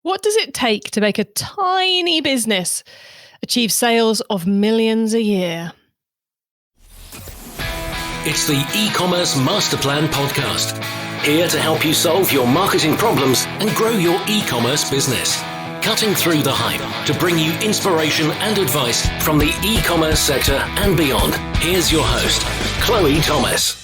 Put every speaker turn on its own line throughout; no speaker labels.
What does it take to make a tiny business achieve sales of millions a year?
It's the e-commerce master plan podcast. Here to help you solve your marketing problems and grow your e-commerce business. Cutting through the hype to bring you inspiration and advice from the e-commerce sector and beyond. Here's your host, Chloe Thomas.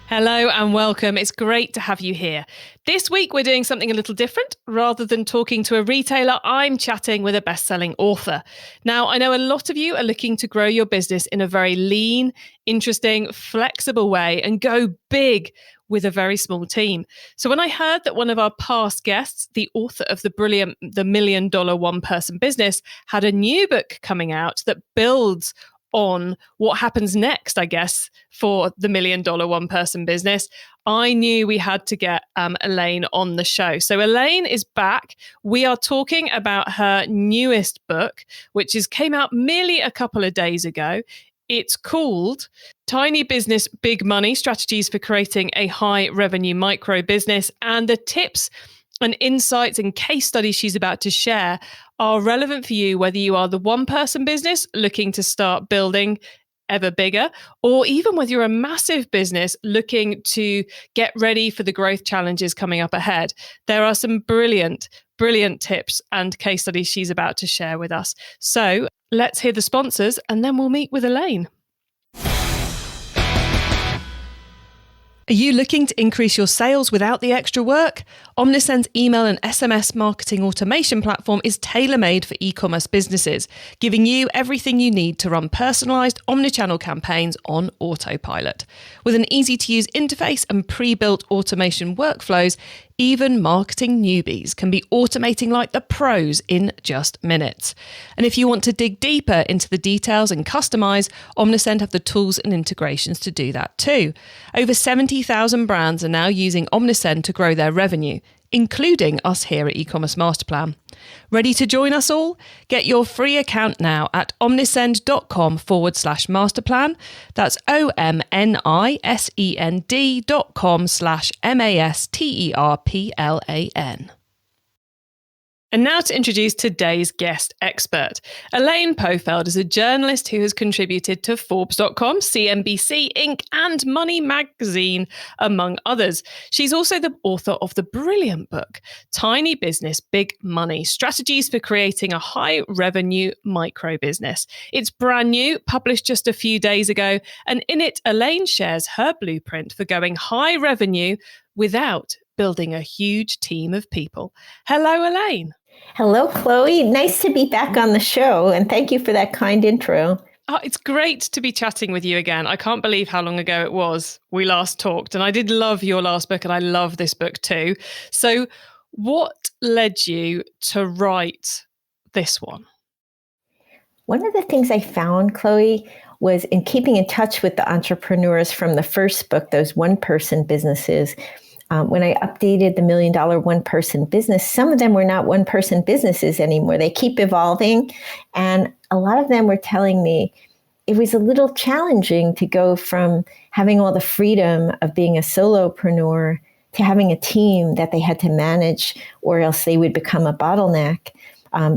Hello and welcome. It's great to have you here. This week, we're doing something a little different. Rather than talking to a retailer, I'm chatting with a best-selling author. Now, I know a lot of you are looking to grow your business in a very lean, interesting, flexible way and go big with a very small team. So when I heard that one of our past guests, the author of the brilliant The $1 Million One-Person Business, had a new book coming out that builds on what happens next, I guess, for the $1 Million One-Person Business, I knew we had to get Elaine on the show. So Elaine is back. We are talking about her newest book, which came out merely a couple of days ago. It's called Tiny Business, Big Money, Strategies for Creating a High-Revenue Microbusiness. And the tips and insights and case studies she's about to share are relevant for you, whether you are the one-person business looking to start building ever bigger, or even whether you're a massive business looking to get ready for the growth challenges coming up ahead. There are some brilliant tips and case studies she's about to share with us. So let's hear the sponsors and then we'll meet with Elaine. Are you looking to increase your sales without the extra work? Omnisend's email and SMS marketing automation platform is tailor-made for e-commerce businesses, giving you everything you need to run personalized omnichannel campaigns on autopilot. With an easy-to-use interface and pre-built automation workflows, even marketing newbies can be automating like the pros in just minutes. And if you want to dig deeper into the details and customize, Omnisend have the tools and integrations to do that too. Over 70,000 brands are now using Omnisend to grow their revenue, including us here at E-commerce Masterplan. Ready to join us all? Get your free account now at omnisend.com/masterplan. That's omnisend.com/masterplan. And now to introduce today's guest expert. Elaine Pofeldt is a journalist who has contributed to Forbes.com, CNBC, Inc., and Money Magazine, among others. She's also the author of the brilliant book, Tiny Business, Big Money, Strategies for Creating a High-Revenue Microbusiness. It's brand new, published just a few days ago, and in it, Elaine shares her blueprint for going high revenue without building a huge team of people. Hello, Elaine.
Hello, Chloe. Nice to be back on the show, and thank you for that kind intro.
Oh, it's great to be chatting with you again. I can't believe how long ago it was we last talked, and I did love your last book, and I love this book too. So what led you to write this one?
One of the things I found, Chloe, was in keeping in touch with the entrepreneurs from the first book, those one-person businesses. When I updated the $1 Million One-Person Business, some of them were not one-person businesses anymore. They keep evolving. And a lot of them were telling me it was a little challenging to go from having all the freedom of being a solopreneur to having a team that they had to manage, or else they would become a bottleneck.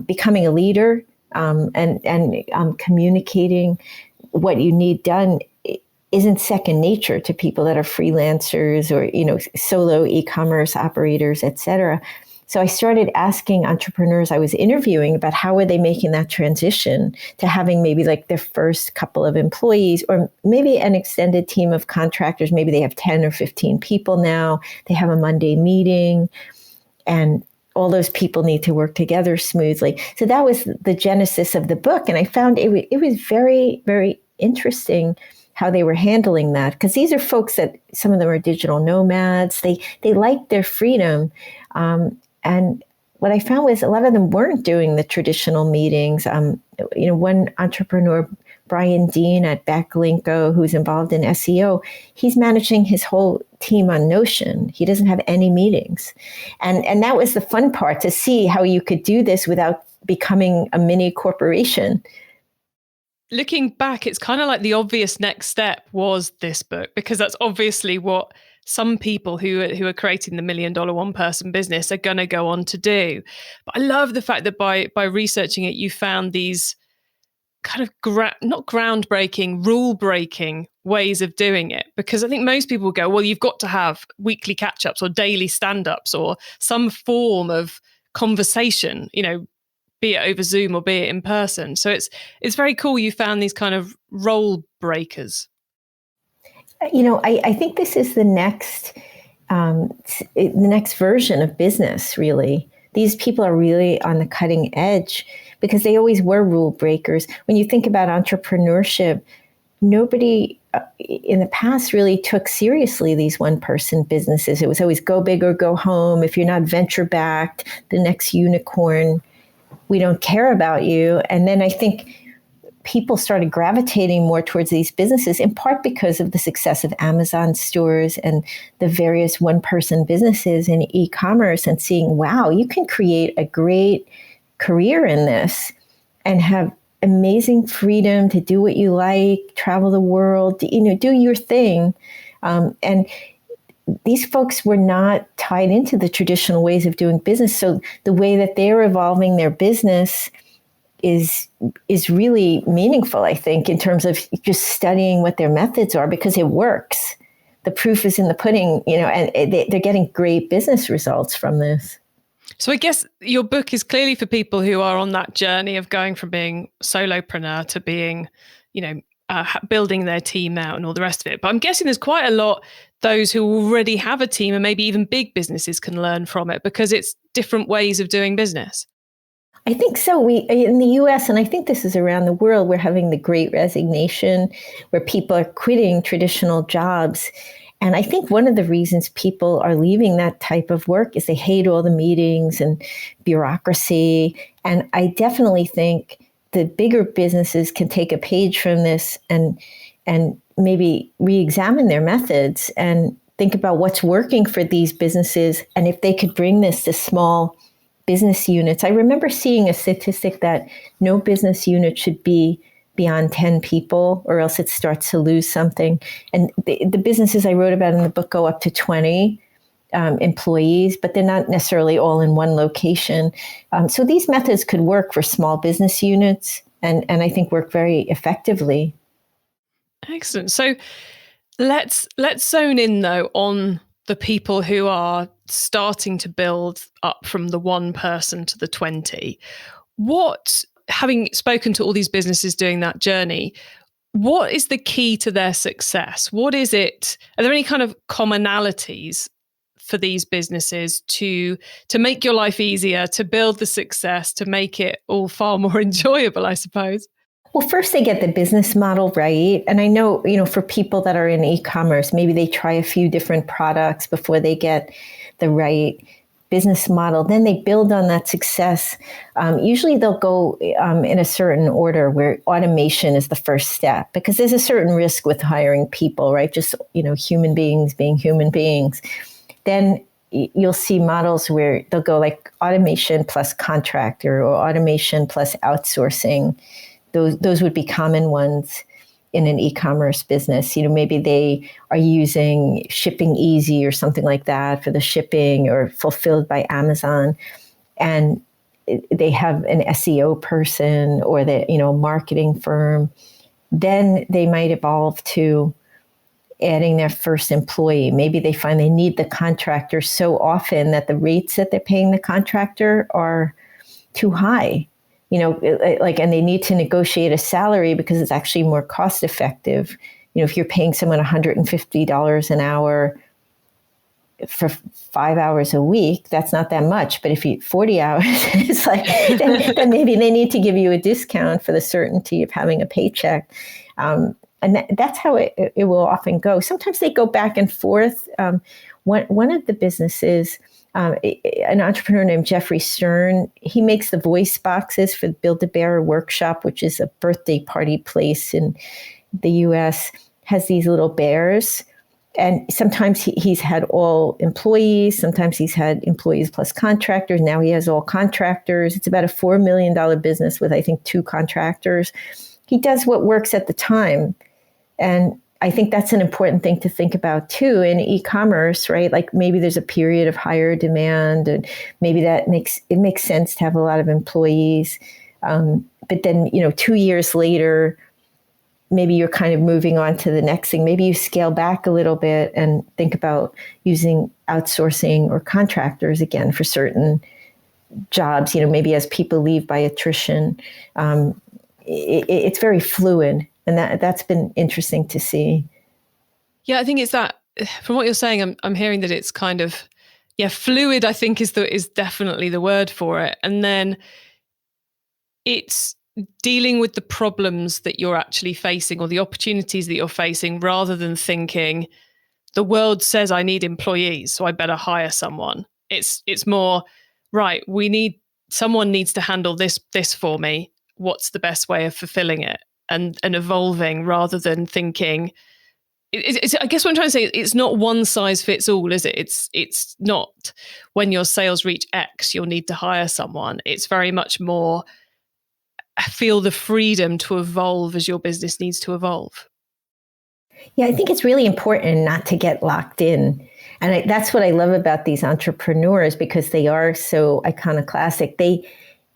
Becoming a leader and communicating what you need done isn't second nature to people that are freelancers or, solo e-commerce operators, et cetera. So I started asking entrepreneurs I was interviewing about how were they making that transition to having maybe like their first couple of employees or maybe an extended team of contractors. Maybe they have 10 or 15 people now. They have a Monday meeting and all those people need to work together smoothly. So that was the genesis of the book. And I found it was very, very interesting how they were handling that, because these are folks that some of them are digital nomads. They like their freedom. And what I found was a lot of them weren't doing the traditional meetings. One entrepreneur, Brian Dean at Backlinko, who's involved in SEO, he's managing his whole team on Notion. He doesn't have any meetings. And that was the fun part, to see how you could do this without becoming a mini corporation.
Looking back, it's kind of like the obvious next step was this book, because that's obviously what some people who are creating the $1 million one person business are going to go on to do. But I love the fact that by researching it, you found these kind of not groundbreaking, rule breaking ways of doing it. Because I think most people go, well, you've got to have weekly catch ups or daily stand ups or some form of conversation, be it over Zoom or be it in person. So it's very cool you found these kind of role breakers.
I think this is the next version of business, really. These people are really on the cutting edge because they always were rule breakers. When you think about entrepreneurship, nobody in the past really took seriously these one-person businesses. It was always go big or go home. If you're not venture-backed, the next unicorn, we don't care about you. And then I think people started gravitating more towards these businesses, in part because of the success of Amazon stores and the various one-person businesses in e-commerce, and seeing, wow, you can create a great career in this and have amazing freedom to do what you like, travel the world, do your thing. And these folks were not tied into the traditional ways of doing business. So the way that they're evolving their business is really meaningful, I think, in terms of just studying what their methods are, because it works. The proof is in the pudding, and they're getting great business results from this.
So I guess your book is clearly for people who are on that journey of going from being solopreneur to being, building their team out and all the rest of it. But I'm guessing there's quite a lot those who already have a team and maybe even big businesses can learn from it, because it's different ways of doing business.
I think so. We in the US, and I think this is around the world, we're having the Great Resignation, where people are quitting traditional jobs. And I think one of the reasons people are leaving that type of work is they hate all the meetings and bureaucracy. And I definitely think the bigger businesses can take a page from this and maybe re-examine their methods and think about what's working for these businesses, and if they could bring this to small business units. I remember seeing a statistic that no business unit should be beyond 10 people, or else it starts to lose something. And the businesses I wrote about in the book go up to 20 employees, but they're not necessarily all in one location. So these methods could work for small business units, and I think work very effectively.
Excellent. So let's zone in though on the people who are starting to build up from the 1 person to the 20. Having spoken to all these businesses doing that journey, what is the key to their success? What is it? Are there any kind of commonalities for these businesses to make your life easier, to build the success, to make it all far more enjoyable, I suppose?
Well, first they get the business model right. And I know, for people that are in e-commerce, maybe they try a few different products before they get the right business model. Then they build on that success. Usually they'll go in a certain order, where automation is the first step, because there's a certain risk with hiring people, right? Just, human beings being human beings. Then you'll see models where they'll go like automation plus contractor, or automation plus outsourcing. Those would be common ones in an e-commerce business. Maybe they are using Shipping Easy or something like that for the shipping, or Fulfilled by Amazon. And they have an SEO person, or a marketing firm. Then they might evolve to adding their first employee. Maybe they find they need the contractor so often that the rates that they're paying the contractor are too high. And they need to negotiate a salary because it's actually more cost effective. If you're paying someone $150 an hour for 5 hours a week, that's not that much. But if you 40 hours, it's like, then maybe they need to give you a discount for the certainty of having a paycheck. And that's how it will often go. Sometimes they go back and forth. One of the businesses, an entrepreneur named Jeffrey Stern, he makes the voice boxes for the Build-A-Bear Workshop, which is a birthday party place in the US, has these little bears. And sometimes he's had all employees. Sometimes he's had employees plus contractors. Now he has all contractors. It's about a $4 million business with, I think, 2 contractors. He does what works at the time. And I think that's an important thing to think about too in e-commerce, right? Like maybe there's a period of higher demand, and maybe that makes sense to have a lot of employees. But then, 2 years later, maybe you're kind of moving on to the next thing. Maybe you scale back a little bit and think about using outsourcing or contractors again for certain jobs, maybe as people leave by attrition. It's very fluid. And that's been interesting to see.
Yeah, I think it's that. From what you're saying, I'm hearing that it's kind of, fluid. I think is definitely the word for it. And then it's dealing with the problems that you're actually facing or the opportunities that you're facing, rather than thinking the world says I need employees, so I better hire someone. It's more right. Someone needs to handle this for me. What's the best way of fulfilling it? And evolving, rather than thinking, I guess what I'm trying to say, it's not one size fits all, is it? It's not when your sales reach X, you'll need to hire someone. It's very much more feel the freedom to evolve as your business needs to evolve.
Yeah, I think it's really important not to get locked in. And that's what I love about these entrepreneurs, because they are so iconoclastic.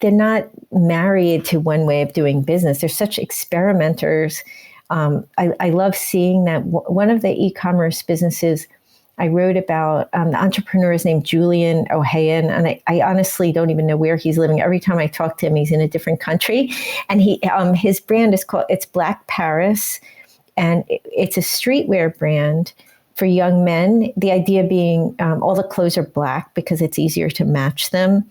They're not married to one way of doing business. They're such experimenters. I love seeing that. One of the e-commerce businesses I wrote about, the entrepreneur is named Julian Ohayon, and I honestly don't even know where he's living. Every time I talk to him, he's in a different country. And his brand is it's Black Paris, and it's a streetwear brand for young men. The idea being all the clothes are black because it's easier to match them.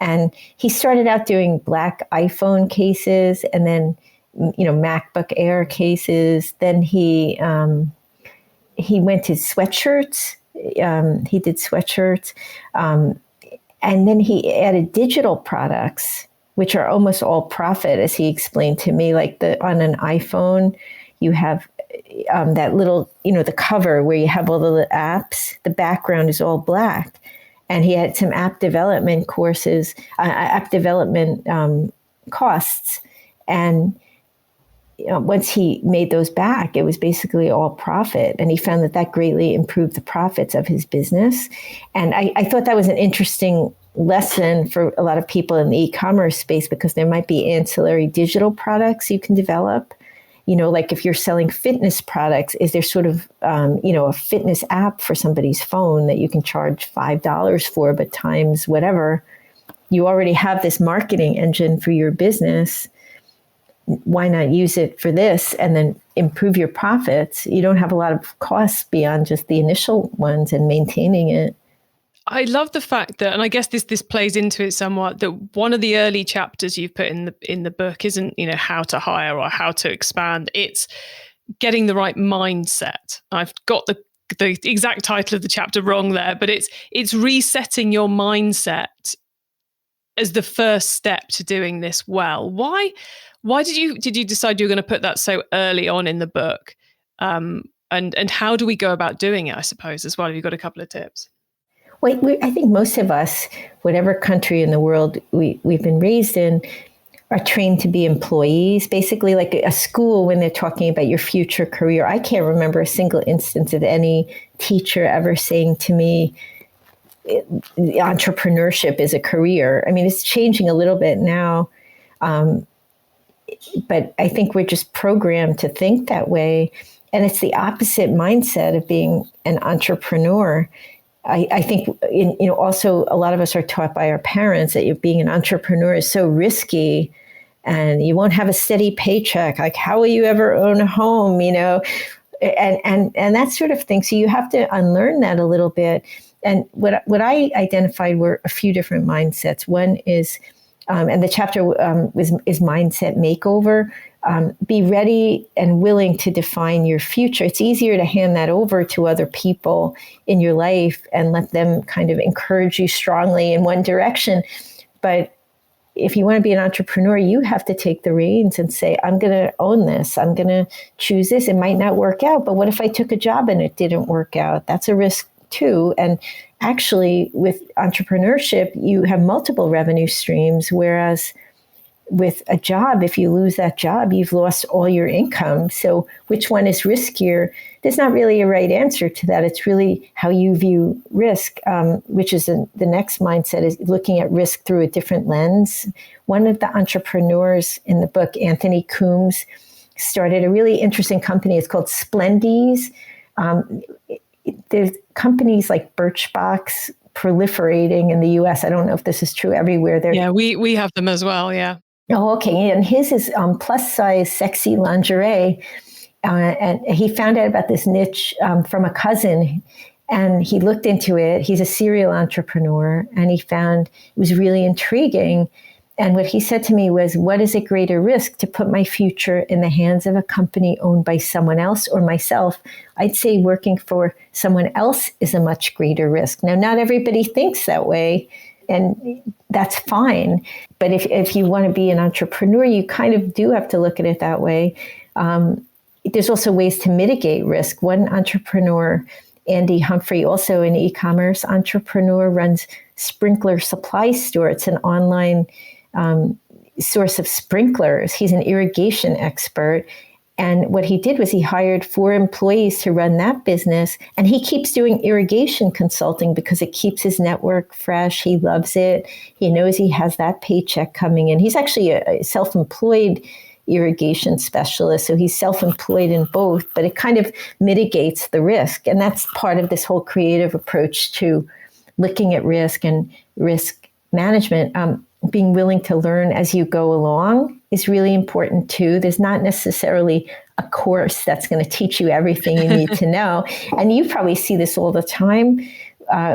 And he started out doing black iPhone cases, and then, MacBook Air cases. Then he went to sweatshirts. He did sweatshirts. And then he added digital products, which are almost all profit, as he explained to me. Like on an iPhone, you have that little, the cover where you have all the apps. The background is all black. And he had some app development courses, app development costs. And once he made those back, it was basically all profit. And he found that greatly improved the profits of his business. And I thought that was an interesting lesson for a lot of people in the e-commerce space, because there might be ancillary digital products you can develop. Like if you're selling fitness products, is there sort of, a fitness app for somebody's phone that you can charge $5 for, but times whatever, you already have this marketing engine for your business. Why not use it for this and then improve your profits? You don't have a lot of costs beyond just the initial ones and maintaining it.
I love the fact that, and I guess this plays into it somewhat, that one of the early chapters you've put in the book isn't, how to hire or how to expand. It's getting the right mindset. I've got the exact title of the chapter wrong there, but it's resetting your mindset as the first step to doing this well. Why did you decide you were going to put that so early on in the book? And how do we go about doing it, I suppose, as well? Have you got a couple of tips?
Well, I think most of us, whatever country in the world we've been raised in, are trained to be employees. Basically, like a school, when they're talking about your future career, I can't remember a single instance of any teacher ever saying to me, entrepreneurship is a career. I mean, it's changing a little bit now, but I think we're just programmed to think that way. And it's the opposite mindset of being an entrepreneur. I think, also a lot of us are taught by our parents that being an entrepreneur is so risky and you won't have a steady paycheck. Like, how will you ever own a home, and that sort of thing. So you have to unlearn that a little bit. And what I identified were a few different mindsets. One is, and the chapter is Mindset Makeover. Be ready and willing to define your future. It's easier to hand that over to other people in your life and let them kind of encourage you strongly in one direction. But if you want to be an entrepreneur, you have to take the reins and say, I'm going to own this. I'm going to choose this. It might not work out, but what if I took a job and it didn't work out? That's a risk too. And actually, with entrepreneurship, you have multiple revenue streams, whereas with a job, if you lose that job, you've lost all your income. So which one is riskier? There's not really a right answer to that. It's really how you view risk, which is the next mindset, is looking at risk through a different lens. One of the entrepreneurs in the book, Anthony Coombs, started a really interesting company. It's called Splendies. There's companies like Birchbox proliferating in the US. I don't know if this is true everywhere.
Yeah, we have them as well, yeah.
Oh, okay. And his is plus size, sexy lingerie. And he found out about this niche from a cousin, and he looked into it. He's a serial entrepreneur, and he found it was really intriguing. And what he said to me was, what is a greater risk, to put my future in the hands of a company owned by someone else or myself? I'd say working for someone else is a much greater risk. Now, not everybody thinks that way, and that's fine. But if you want to be an entrepreneur, you kind of do have to look at it that way. There's also ways to mitigate risk. One entrepreneur, Andy Humphrey, also an e-commerce entrepreneur, runs Sprinkler Supply Store. It's an online source of sprinklers. He's an irrigation expert. And what he did was he hired 4 employees to run that business. And he keeps doing irrigation consulting because it keeps his network fresh. He loves it. He knows he has that paycheck coming in. He's actually a self-employed irrigation specialist. So he's self-employed in both, but it kind of mitigates the risk. And that's part of this whole creative approach to looking at risk and risk management. Being willing to learn as you go along is really important too. There's not necessarily a course that's going to teach you everything you need to know. And you probably see this all the time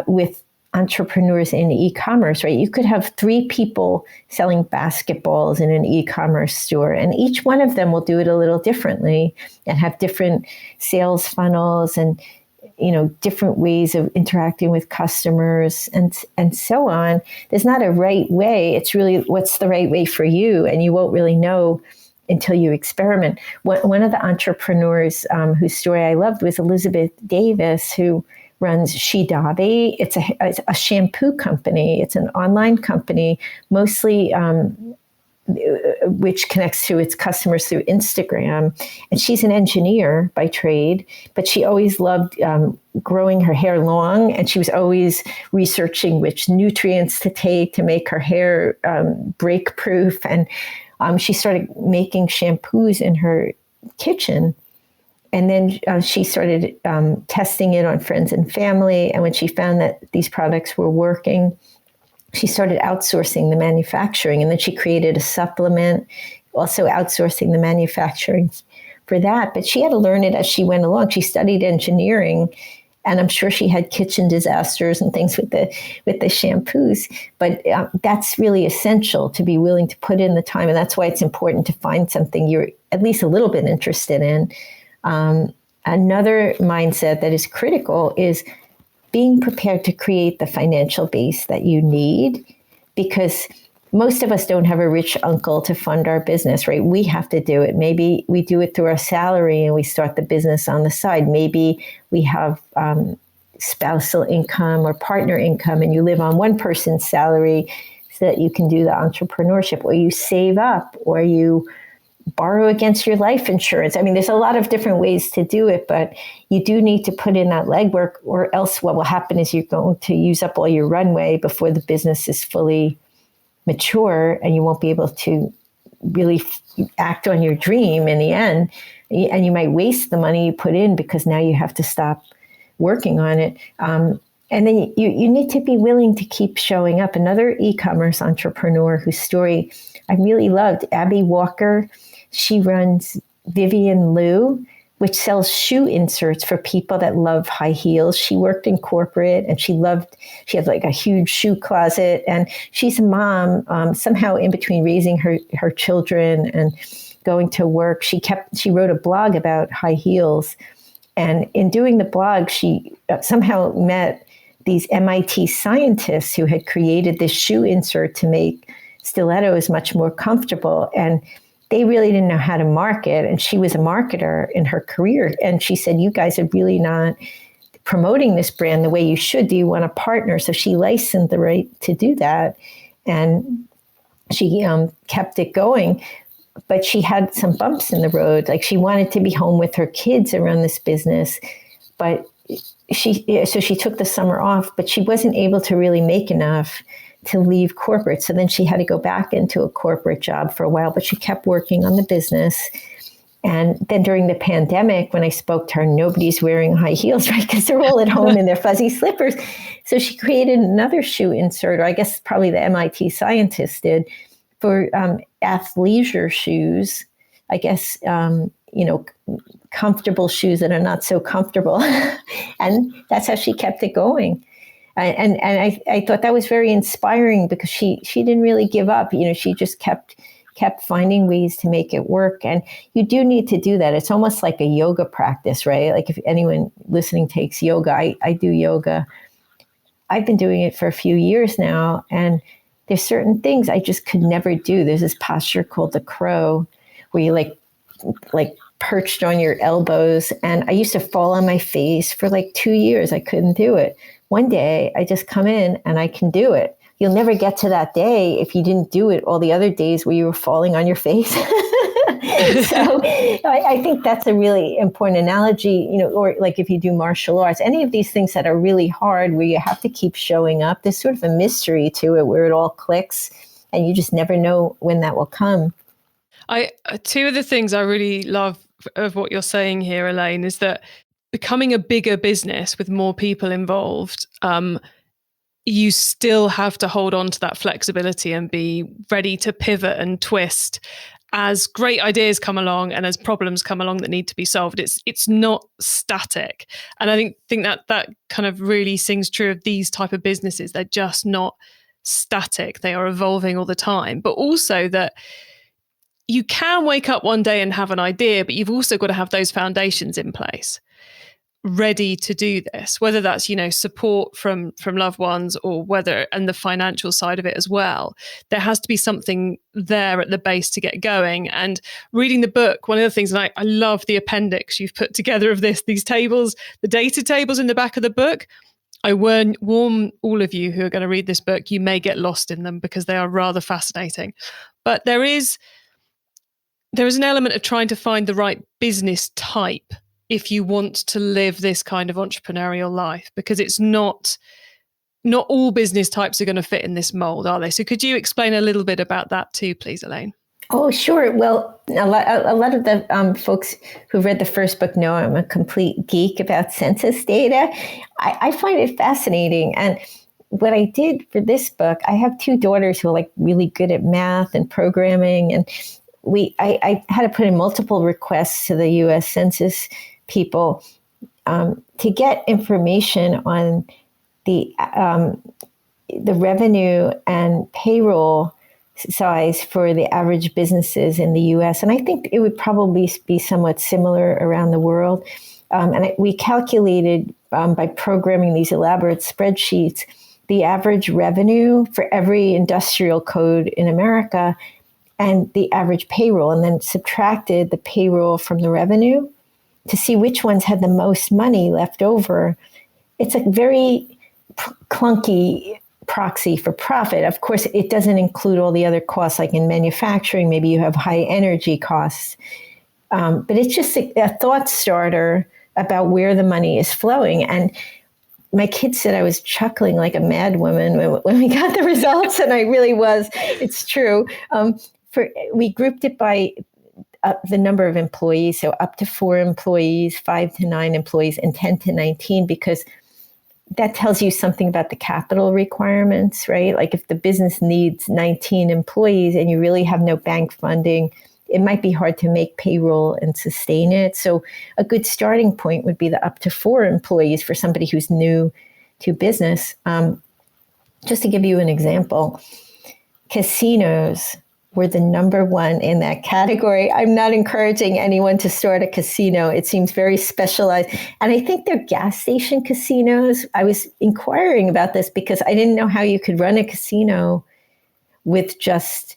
with entrepreneurs in e-commerce, right? You could have 3 people selling basketballs in an e-commerce store, and each one of them will do it a little differently and have different sales funnels and different ways of interacting with customers and so on. There's not a right way. It's really what's the right way for you, and you won't really know until you experiment. One of the entrepreneurs whose story I loved was Elizabeth Davis, who runs Shidabi. It's a shampoo company. It's an online company, mostly which connects to its customers through Instagram. And she's an engineer by trade, but she always loved growing her hair long. And she was always researching which nutrients to take to make her hair break proof. And she started making shampoos in her kitchen. And then she started testing it on friends and family. And when she found that these products were working, she started outsourcing the manufacturing, and then she created a supplement, also outsourcing the manufacturing for that. But she had to learn it as she went along. She studied engineering, and I'm sure she had kitchen disasters and things with the shampoos. But that's really essential, to be willing to put in the time, and that's why it's important to find something you're at least a little bit interested in. Another mindset that is critical is being prepared to create the financial base that you need, because most of us don't have a rich uncle to fund our business, right? We have to do it. Maybe we do it through our salary and we start the business on the side. Maybe we have spousal income or partner income and you live on one person's salary so that you can do the entrepreneurship, or you save up, or you borrow against your life insurance. I mean, there's a lot of different ways to do it, but you do need to put in that legwork, or else what will happen is you're going to use up all your runway before the business is fully mature, and you won't be able to really act on your dream in the end. And you might waste the money you put in because now you have to stop working on it. And then you need to be willing to keep showing up. Another e-commerce entrepreneur whose story I really loved, Abby Walker. She runs Vivian Liu, which sells shoe inserts for people that love high heels. She worked in corporate, and she had like a huge shoe closet, and she's a mom, somehow in between raising her children and going to work. She wrote a blog about high heels, and in doing the blog, she somehow met these MIT scientists who had created this shoe insert to make stilettos much more comfortable. And they really didn't know how to market. And she was a marketer in her career. And she said, you guys are really not promoting this brand the way you should. Do you want a partner? So she licensed the right to do that. And she kept it going. But she had some bumps in the road. Like, she wanted to be home with her kids around this business, but she took the summer off, but she wasn't able to really make enough to leave corporate. So then she had to go back into a corporate job for a while, but she kept working on the business. And then during the pandemic, when I spoke to her, nobody's wearing high heels, right? Because they're all at home in their fuzzy slippers. So she created another shoe insert, or I guess probably the MIT scientists did, for athleisure shoes. I guess, comfortable shoes that are not so comfortable. And that's how she kept it going. And I thought that was very inspiring, because she didn't really give up. She just kept finding ways to make it work. And you do need to do that. It's almost like a yoga practice, right? Like, if anyone listening takes yoga, I do yoga. I've been doing it for a few years now, and there's certain things I just could never do. There's this posture called the crow, where you like perched on your elbows. And I used to fall on my face for like 2 years. I couldn't do it. One day I just come in and I can do it. You'll never get to that day if you didn't do it all the other days where you were falling on your face. So I think that's a really important analogy, or like if you do martial arts, any of these things that are really hard, where you have to keep showing up, there's sort of a mystery to it where it all clicks and you just never know when that will come.
Two of the things I really love of what you're saying here, Elaine, is that becoming a bigger business with more people involved, you still have to hold on to that flexibility and be ready to pivot and twist as great ideas come along and as problems come along that need to be solved. It's not static. And I think that kind of really sings true of these type of businesses. They're just not static. They are evolving all the time. But also that you can wake up one day and have an idea, but you've also got to have those foundations in place, ready to do this, whether that's, support from loved ones, or and the financial side of it as well. There has to be something there at the base to get going. And reading the book, one of the things, and I love the appendix you've put together of these tables, the data tables in the back of the book. I warn all of you who are going to read this book, you may get lost in them because they are rather fascinating. But there is an element of trying to find the right business type if you want to live this kind of entrepreneurial life, because it's not all business types are going to fit in this mold, are they? So could you explain a little bit about that too, please, Elaine?
Oh, sure. Well, a lot of the folks who read the first book know I'm a complete geek about census data. I find it fascinating. And what I did for this book, I have two daughters who are like really good at math and programming, and I had to put in multiple requests to the U.S. Census people to get information on the revenue and payroll size for the average businesses in the U.S. And I think it would probably be somewhat similar around the world. We calculated by programming these elaborate spreadsheets the average revenue for every industrial code in America and the average payroll, and then subtracted the payroll from the revenue to see which ones had the most money left over. It's a very clunky proxy for profit. Of course, it doesn't include all the other costs, like in manufacturing, maybe you have high energy costs. But it's just a thought starter about where the money is flowing. And my kids said I was chuckling like a mad woman when we got the results, and I really was. It's true. We grouped it by the number of employees, so up to 4 employees, 5 to 9 employees, and 10 to 19, because that tells you something about the capital requirements, right? Like if the business needs 19 employees and you really have no bank funding, it might be hard to make payroll and sustain it. So a good starting point would be the up to 4 employees for somebody who's new to business. Just to give you an example, casinos were the number one in that category. I'm not encouraging anyone to start a casino. It seems very specialized. And I think they're gas station casinos. I was inquiring about this because I didn't know how you could run a casino with just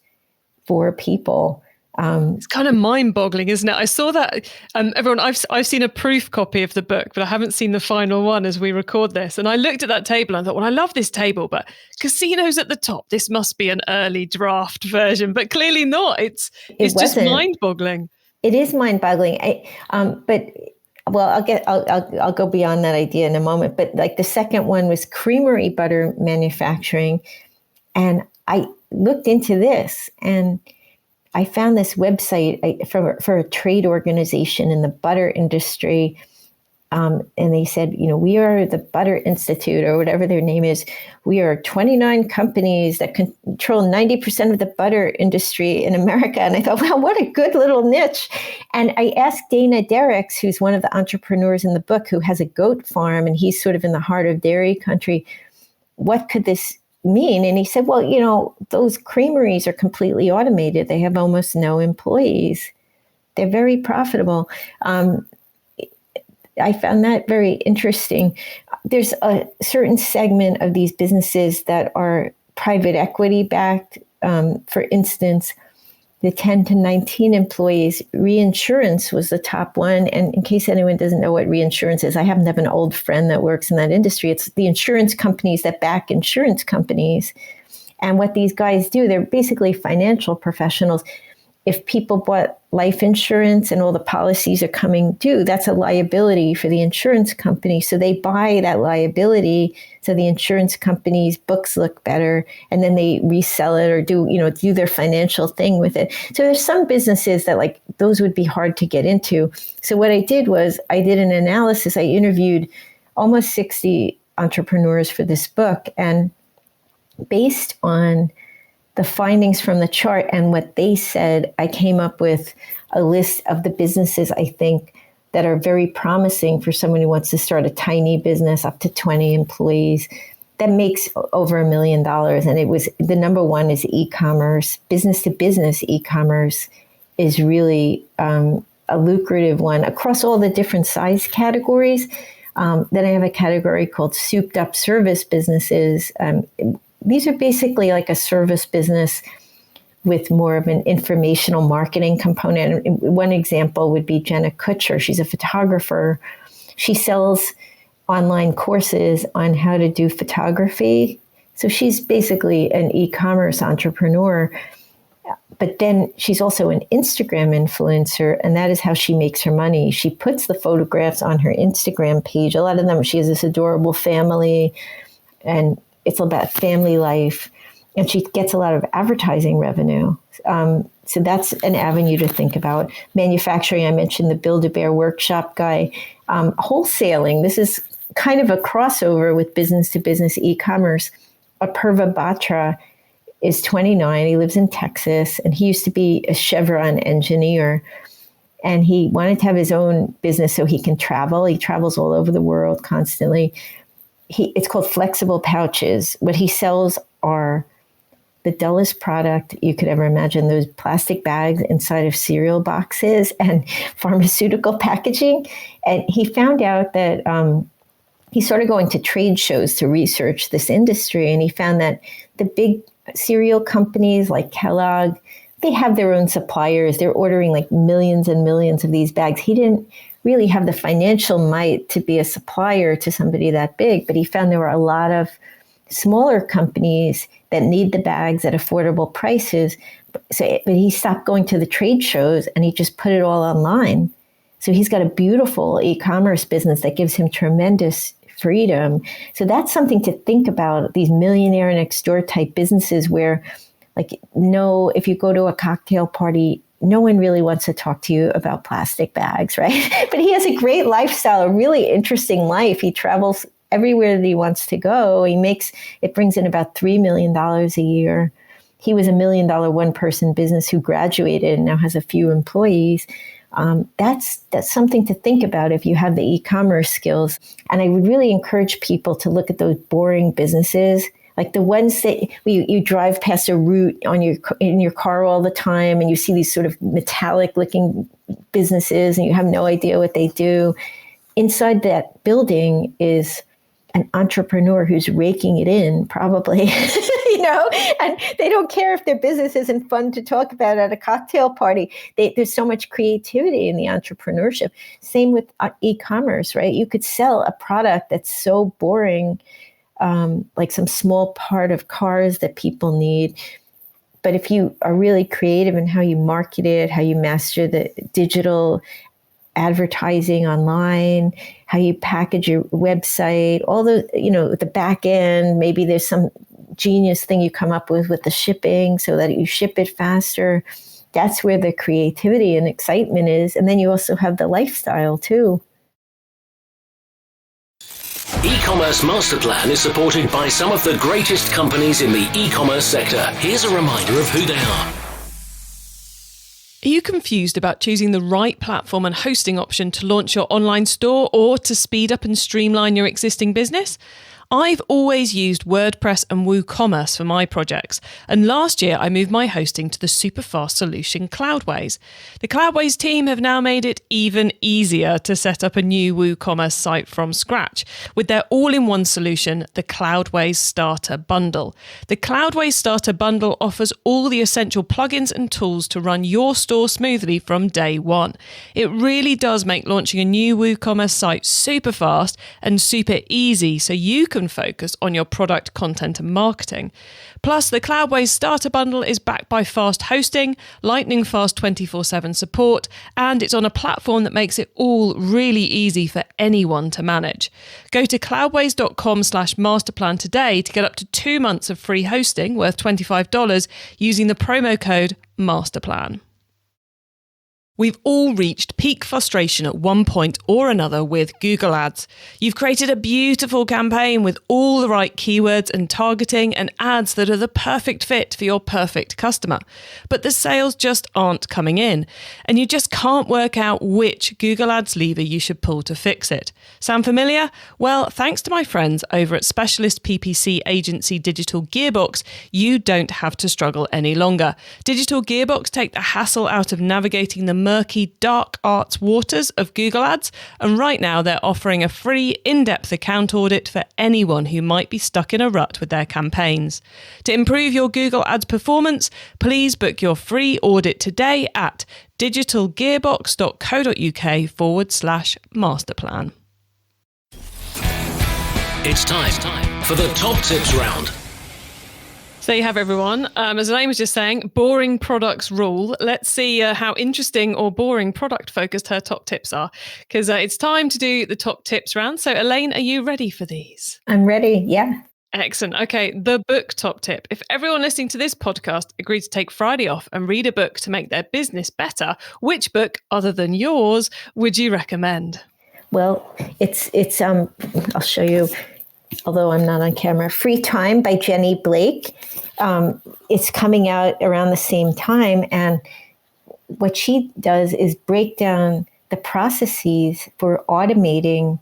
4 people.
It's kind of mind-boggling, isn't it? I saw that, everyone, I've seen a proof copy of the book, but I haven't seen the final one as we record this. And I looked at that table and I thought, well, I love this table, but casinos at the top, this must be an early draft version, but clearly not. It's just mind-boggling.
It is mind-boggling. But well, I'll go beyond that idea in a moment. But like the second one was creamery butter manufacturing, and I looked into this and I found this website for a trade organization in the butter industry. And they said, we are the Butter Institute or whatever their name is. We are 29 companies that control 90% of the butter industry in America. And I thought, wow, what a good little niche. And I asked Dana Derricks, who's one of the entrepreneurs in the book, who has a goat farm, and he's sort of in the heart of dairy country, what could this mean? And he said, well, those creameries are completely automated. They have almost no employees. They're very profitable. I found that very interesting. There's a certain segment of these businesses that are private equity backed. For instance, the 10 to 19 employees, reinsurance was the top one. And in case anyone doesn't know what reinsurance is, I happen to have an old friend that works in that industry. It's the insurance companies that back insurance companies. And what these guys do, they're basically financial professionals. If people bought life insurance and all the policies are coming due, that's a liability for the insurance company. So they buy that liability so the insurance company's books look better, and then they resell it or do their financial thing with it. So there's some businesses that those would be hard to get into. So what I did was I did an analysis. I interviewed almost 60 entrepreneurs for this book, and based on the findings from the chart and what they said, I came up with a list of the businesses I think that are very promising for someone who wants to start a tiny business up to 20 employees that makes over $1 million. And it was the number one is e-commerce. Business to business e-commerce is really a lucrative one across all the different size categories. Then I have a category called souped up service businesses. These are basically like a service business with more of an informational marketing component. One example would be Jenna Kutcher. She's a photographer. She sells online courses on how to do photography. So she's basically an e-commerce entrepreneur. But then she's also an Instagram influencer, and that is how she makes her money. She puts the photographs on her Instagram page. A lot of them, she has this adorable family, and it's about family life, and she gets a lot of advertising revenue. So that's an avenue to think about. Manufacturing, I mentioned the Build-A-Bear workshop guy. Wholesaling, this is kind of a crossover with business-to-business e-commerce. Apurva Batra is 29. He lives in Texas, and he used to be a Chevron engineer. And he wanted to have his own business so he can travel. He travels all over the world constantly. It's called Flexible Pouches. What he sells are the dullest product you could ever imagine, those plastic bags inside of cereal boxes and pharmaceutical packaging. And he found out that he started going to trade shows to research this industry. And he found that the big cereal companies like Kellogg, they have their own suppliers. They're ordering like millions and millions of these bags. He didn't really have the financial might to be a supplier to somebody that big, but he found there were a lot of smaller companies that need the bags at affordable prices. But he stopped going to the trade shows and he just put it all online. So he's got a beautiful e-commerce business that gives him tremendous freedom. So that's something to think about, these millionaire next door type businesses where, if you go to a cocktail party, no one really wants to talk to you about plastic bags, right? But he has a great lifestyle, a really interesting life. He travels everywhere that he wants to go. It brings in about $3 million a year. He was $1 million one-person business who graduated and now has a few employees. That's something to think about if you have the e-commerce skills. And I would really encourage people to look at those boring businesses, like the ones that you drive past a route in your car all the time, and you see these sort of metallic-looking businesses, and you have no idea what they do. Inside that building is an entrepreneur who's raking it in, probably, and they don't care if their business isn't fun to talk about at a cocktail party. There's so much creativity in the entrepreneurship. Same with e-commerce, right? You could sell a product that's so boring, like some small part of cars that people need. But if you are really creative in how you market it, how you master the digital advertising online, how you package your website, all the back end, maybe there's some genius thing you come up with the shipping so that you ship it faster. That's where the creativity and excitement is. And then you also have the lifestyle too.
E-commerce Master Plan is supported by some of the greatest companies in the e-commerce sector. Here's a reminder of who they are.
Are you confused about choosing the right platform and hosting option to launch your online store or to speed up and streamline your existing business? I've always used WordPress and WooCommerce for my projects, and last year I moved my hosting to the super fast solution Cloudways. The Cloudways team have now made it even easier to set up a new WooCommerce site from scratch with their all-in-one solution, the Cloudways Starter Bundle. The Cloudways Starter Bundle offers all the essential plugins and tools to run your store smoothly from day one. It really does make launching a new WooCommerce site super fast and super easy, so you can focus on your product, content and marketing. Plus, the Cloudways Starter Bundle is backed by fast hosting, lightning fast 24/7 support, and it's on a platform that makes it all really easy for anyone to manage. Go to cloudways.com/masterplan today to get up to 2 months of free hosting worth $25 using the promo code MASTERPLAN. We've all reached peak frustration at one point or another with Google Ads. You've created a beautiful campaign with all the right keywords and targeting and ads that are the perfect fit for your perfect customer. But the sales just aren't coming in, and you just can't work out which Google Ads lever you should pull to fix it. Sound familiar? Well, thanks to my friends over at specialist PPC agency Digital Gearbox, you don't have to struggle any longer. Digital Gearbox take the hassle out of navigating the murky, dark arts waters of Google Ads, and right now they're offering a free, in-depth account audit for anyone who might be stuck in a rut with their campaigns. To improve your Google Ads performance, please book your free audit today at digitalgearbox.co.uk/masterplan.
It's time for the top tips round.
So there you have everyone. As Elaine was just saying, boring products rule. Let's see how interesting or boring product focused her top tips are, because it's time to do the top tips round. So Elaine, are you ready for these?
I'm ready. Yeah.
Excellent. Okay. The book top tip. If everyone listening to this podcast agreed to take Friday off and read a book to make their business better, which book other than yours would you recommend?
Well, it's I'll show you, although I'm not on camera. Free Time by Jenny Blake. It's coming out around the same time. And what she does is break down the processes for automating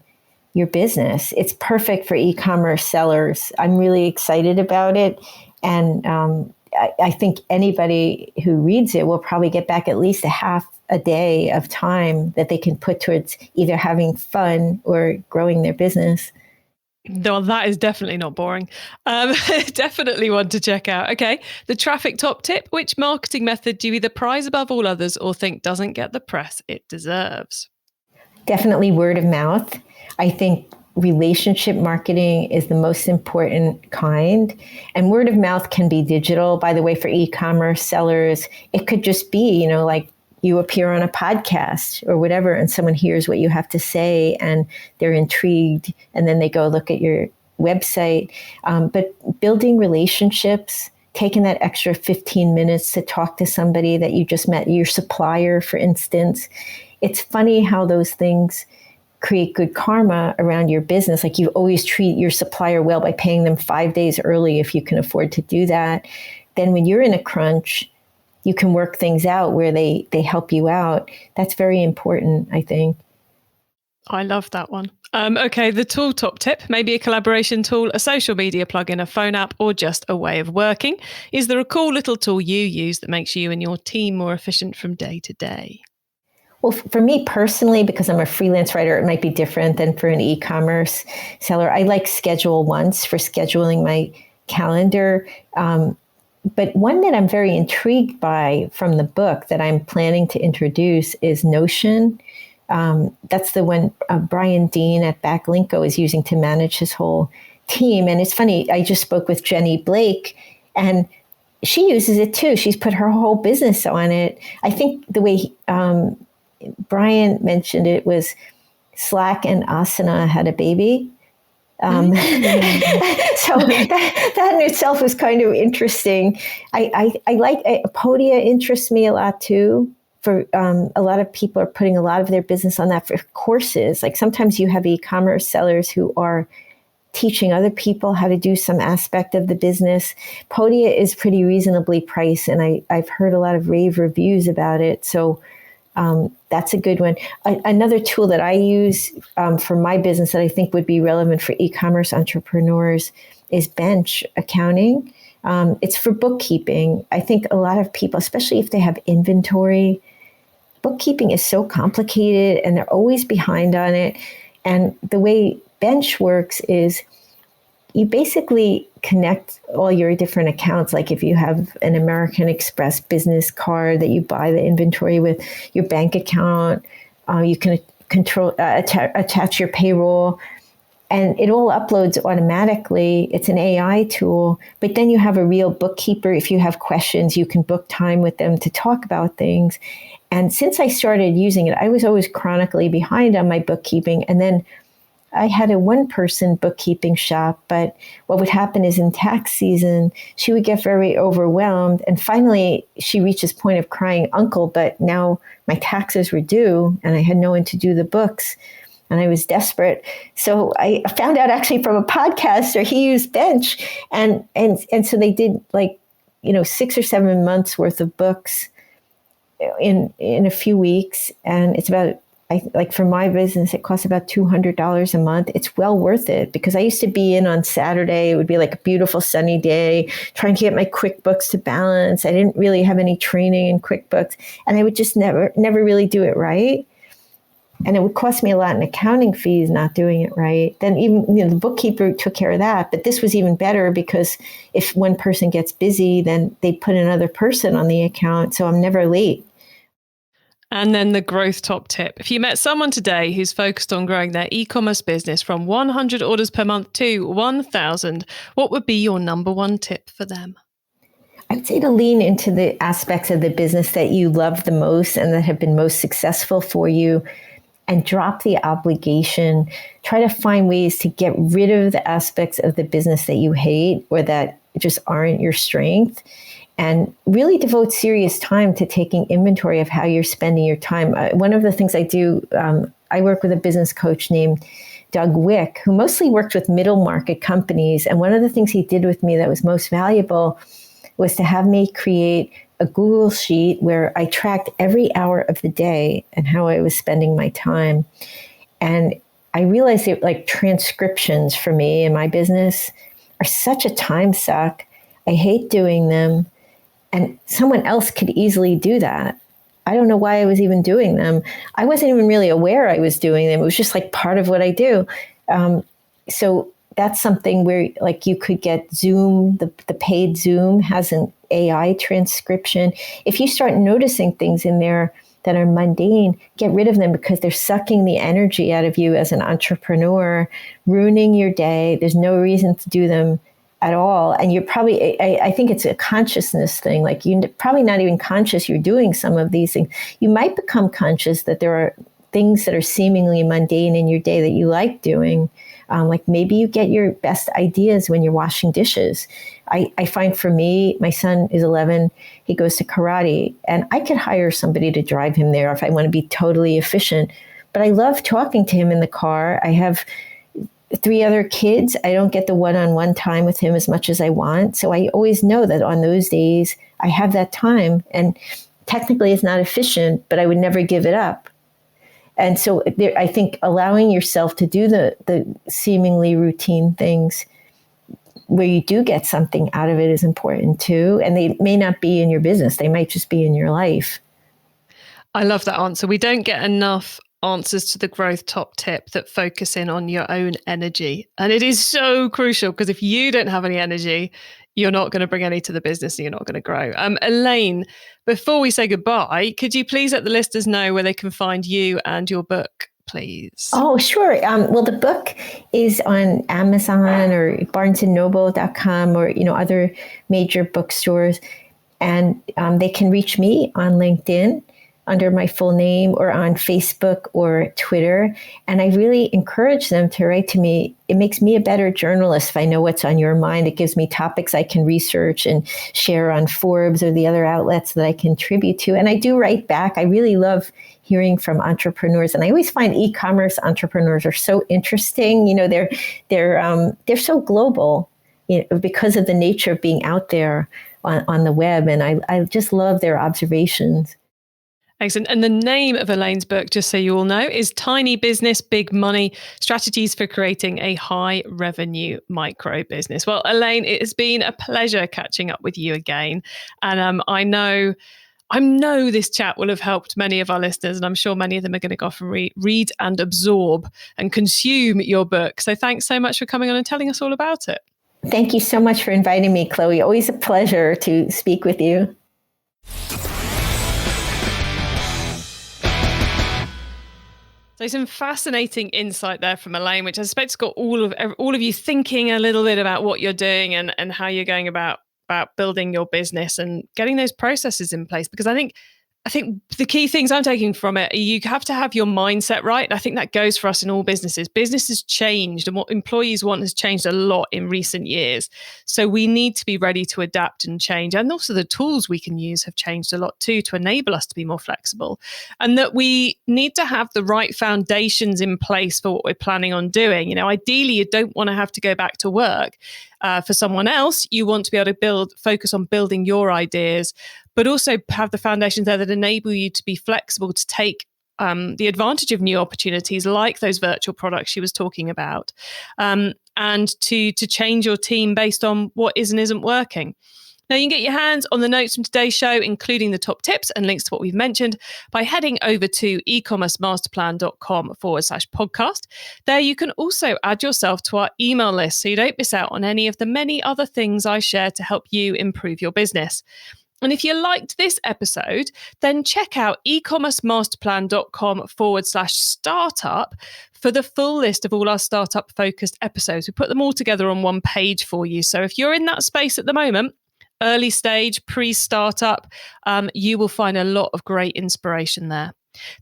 your business. It's perfect for e-commerce sellers. I'm really excited about it. And I think anybody who reads it will probably get back at least a half a day of time that they can put towards either having fun or growing their business.
No, that is definitely not boring. Definitely one to check out. Okay, the traffic top tip. Which marketing method do you either prize above all others or think doesn't get the press it deserves?
Definitely word of mouth. I think relationship marketing is the most important kind. And word of mouth can be digital. By the way, for e-commerce sellers, it could just be, like you appear on a podcast or whatever, and someone hears what you have to say and they're intrigued, and then they go look at your website. But building relationships, taking that extra 15 minutes to talk to somebody that you just met, your supplier, for instance. It's funny how those things create good karma around your business. Like you always treat your supplier well by paying them 5 days early if you can afford to do that. Then when you're in a crunch, you can work things out where they help you out. That's very important, I think.
I love that one. Okay, the tool top tip, maybe a collaboration tool, a social media plugin, a phone app, or just a way of working. Is there a cool little tool you use that makes you and your team more efficient from day to day?
Well, for me personally, because I'm a freelance writer, it might be different than for an e-commerce seller. I like Schedule Once for scheduling my calendar. But one that I'm very intrigued by from the book that I'm planning to introduce is Notion. That's the one Brian Dean at Backlinko is using to manage his whole team. And it's funny, I just spoke with Jenny Blake, and she uses it too. She's put her whole business on it. I think the way Brian mentioned it was Slack and Asana had a baby. So that in itself was kind of interesting. I like Podia interests me a lot too. For a lot of people are putting a lot of their business on that for courses. Like sometimes you have e-commerce sellers who are teaching other people how to do some aspect of the business. Podia is pretty reasonably priced, and I've heard a lot of rave reviews about it. So that's a good one. Another tool that I use for my business that I think would be relevant for e-commerce entrepreneurs is Bench Accounting. It's for bookkeeping. I think a lot of people, especially if they have inventory, bookkeeping is so complicated and they're always behind on it. And the way Bench works is you basically connect all your different accounts. Like if you have an American Express business card that you buy the inventory with, your bank account, you can attach your payroll, and it all uploads automatically. It's an AI tool, but then you have a real bookkeeper. If you have questions, you can book time with them to talk about things. And since I started using it, I was always chronically behind on my bookkeeping. And then I had a one-person bookkeeping shop, but what would happen is in tax season, she would get very overwhelmed. And finally, she reached this point of crying uncle, but now my taxes were due and I had no one to do the books. And I was desperate. So I found out actually from a podcaster, he used Bench. And so they did 6 or 7 months worth of books in a few weeks. And it's about, for my business, it costs about $200 a month. It's well worth it because I used to be in on Saturday. It would be like a beautiful sunny day, trying to get my QuickBooks to balance. I didn't really have any training in QuickBooks, and I would just never really do it right. And it would cost me a lot in accounting fees not doing it right. Then even the bookkeeper took care of that. But this was even better because if one person gets busy, then they put another person on the account. So I'm never late.
And then the growth top tip. If you met someone today who's focused on growing their e-commerce business from 100 orders per month to 1,000, what would be your number one tip for them?
I'd say to lean into the aspects of the business that you love the most and that have been most successful for you, and drop the obligation. Try to find ways to get rid of the aspects of the business that you hate or that just aren't your strength. And really devote serious time to taking inventory of how you're spending your time. One of the things I do, I work with a business coach named Doug Wick, who mostly worked with middle market companies. And one of the things he did with me that was most valuable was to have me create a Google sheet where I tracked every hour of the day and how I was spending my time. And I realized that like transcriptions for me in my business are such a time suck. I hate doing them. And someone else could easily do that. I don't know why I was even doing them. I wasn't even really aware I was doing them. It was just like part of what I do. So that's something where like you could get Zoom, the paid Zoom has an AI transcription. If you start noticing things in there that are mundane, get rid of them because they're sucking the energy out of you as an entrepreneur, ruining your day. There's no reason to do them at all. And you're probably, I think it's a consciousness thing. Like you're probably not even conscious you're doing some of these things. You might become conscious that there are things that are seemingly mundane in your day that you like doing. Like maybe you get your best ideas when you're washing dishes. I find for me, my son is 11, he goes to karate, and I could hire somebody to drive him there if I want to be totally efficient. But I love talking to him in the car. I have 3 other kids. I don't get the one-on-one time with him as much as I want. So I always know that on those days I have that time, and technically it's not efficient, but I would never give it up. And so there, I think allowing yourself to do the seemingly routine things where you do get something out of it is important too. And they may not be in your business. They might just be in your life.
I love that answer. We don't get enough answers to the growth top tip that focus in on your own energy. And it is so crucial because if you don't have any energy, you're not going to bring any to the business and you're not going to grow. Elaine, before we say goodbye, could you please let the listeners know where they can find you and your book, please?
Oh, sure. Well, the book is on Amazon or barnesandnoble.com or, other major bookstores. And they can reach me on LinkedIn under my full name or on Facebook or Twitter. And I really encourage them to write to me. It makes me a better journalist if I know what's on your mind. It gives me topics I can research and share on Forbes or the other outlets that I contribute to. And I do write back. I really love hearing from entrepreneurs. And I always find e-commerce entrepreneurs are so interesting. They're so global, because of the nature of being out there on the web. And I just love their observations.
Excellent. And the name of Elaine's book, just so you all know, is Tiny Business, Big Money, Strategies for Creating a High-Revenue Microbusiness. Well, Elaine, it has been a pleasure catching up with you again. And I know this chat will have helped many of our listeners, and I'm sure many of them are going to go off and read and absorb and consume your book. So thanks so much for coming on and telling us all about it.
Thank you so much for inviting me, Chloe. Always a pleasure to speak with you.
So some fascinating insight there from Elaine, which I suspect has got all of you thinking a little bit about what you're doing and how you're going about building your business and getting those processes in place. Because I think the key things I'm taking from it, you have to have your mindset right. And I think that goes for us in all businesses. Business has changed and what employees want has changed a lot in recent years. So we need to be ready to adapt and change. And also the tools we can use have changed a lot too to enable us to be more flexible. And that we need to have the right foundations in place for what we're planning on doing. Ideally, you don't want to have to go back to work. For someone else, you want to be able to focus on building your ideas, but also have the foundations there that enable you to be flexible to take the advantage of new opportunities like those virtual products she was talking about, and to change your team based on what is and isn't working. Now, you can get your hands on the notes from today's show, including the top tips and links to what we've mentioned, by heading over to ecommercemasterplan.com/podcast. There you can also add yourself to our email list so you don't miss out on any of the many other things I share to help you improve your business. And if you liked this episode, then check out ecommercemasterplan.com/startup for the full list of all our startup focused episodes. We put them all together on one page for you. So if you're in that space at the moment, early stage, pre-startup, you will find a lot of great inspiration there.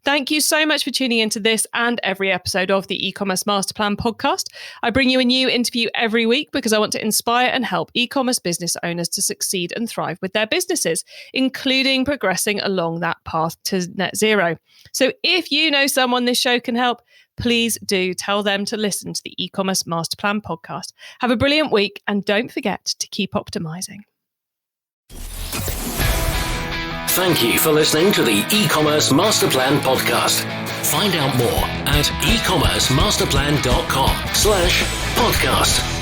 Thank you so much for tuning into this and every episode of the E-commerce Master Plan podcast. I bring you a new interview every week because I want to inspire and help e-commerce business owners to succeed and thrive with their businesses, including progressing along that path to net zero. So if you know someone this show can help, please do tell them to listen to the E-commerce Master Plan podcast. Have a brilliant week and don't forget to keep optimizing.
Thank you for listening to the E-commerce Master Plan podcast. Find out more at ecommercemasterplan.com/podcast.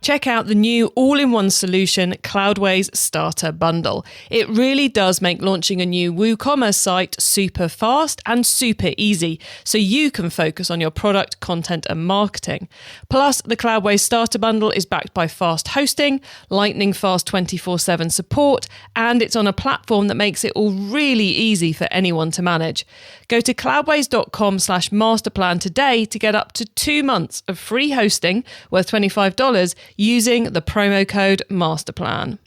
Check out the new all-in-one solution, Cloudways Starter Bundle. It really does make launching a new WooCommerce site super fast and super easy, so you can focus on your product, content, and marketing. Plus, the Cloudways Starter Bundle is backed by fast hosting, lightning fast 24/7 support, and it's on a platform that makes it all really easy for anyone to manage. Go to cloudways.com/masterplan today to get up to 2 months of free hosting worth $25 using the promo code MASTERPLAN.